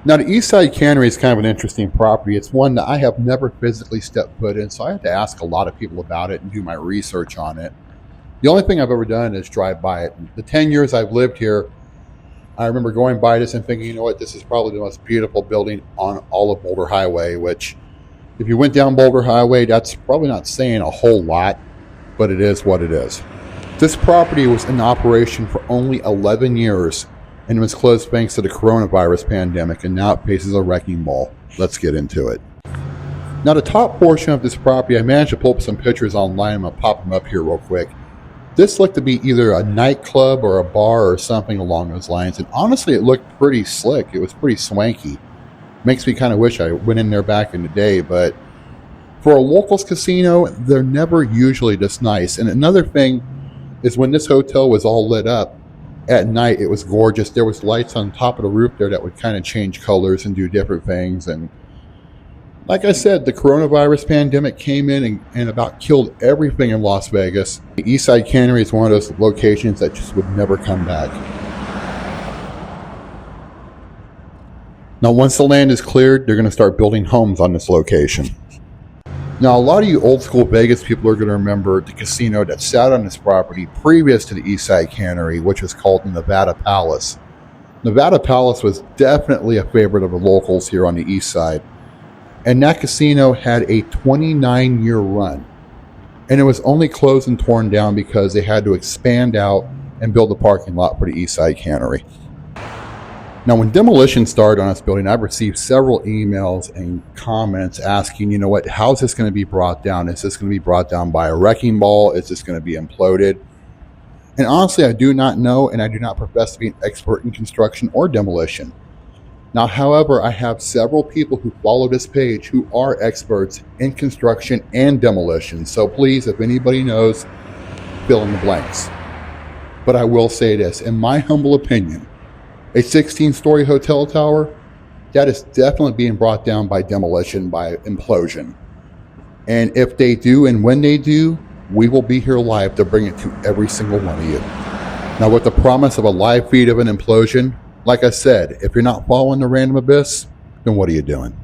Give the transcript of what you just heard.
Now, the Eastside Cannery is kind of an interesting property. It's one that I have never physically stepped foot in, so I have to ask a lot of people about it and do my research on it. The only thing I've ever done is drive by it. The 10 years I've lived here, I remember going by this and thinking, you know what, this is probably the most beautiful building on all of Boulder Highway, which if you went down Boulder Highway, that's probably not saying a whole lot, but it is what it is. This property was in operation for only 11 years and was closed thanks to the coronavirus pandemic, and now it faces a wrecking ball. Let's get into it. Now, the top portion of this property, I managed to pull up some pictures online. I'm going to pop them up here real quick. This looked to be either a nightclub or a bar or something along those lines, and honestly, it looked pretty slick. It was pretty swanky. Makes me kind of wish I went in there back in the day, but for a locals casino, they're never usually this nice. And another thing is when this hotel was all lit up, at night, it was gorgeous. There was lights on top of the roof there that would kind of change colors and do different things. And like I said, the coronavirus pandemic came in and about killed everything in Las Vegas. The Eastside Cannery is one of those locations that just would never come back. Now, once the land is cleared, they're going to start building homes on this location. Now, a lot of you old school Vegas people are going to remember the casino that sat on this property previous to the Eastside Cannery, which was called the Nevada Palace. Nevada Palace was definitely a favorite of the locals here on the east side. And that casino had a 29-year run. And it was only closed and torn down because they had to expand out and build a parking lot for the Eastside Cannery. Now, when demolition started on this building, I've received several emails and comments asking, you know what, how's this going to be brought down? Is this going to be brought down by a wrecking ball? Is this going to be imploded? And honestly, I do not know, and I do not profess to be an expert in construction or demolition. Now, however, I have several people who follow this page who are experts in construction and demolition. So please, if anybody knows, fill in the blanks. But I will say this, in my humble opinion, a 16-story hotel tower, that is definitely being brought down by demolition, by implosion. And if they do, and when they do, we will be here live to bring it to every single one of you. Now, with the promise of a live feed of an implosion, like I said, if you're not following the Random Abyss, then what are you doing?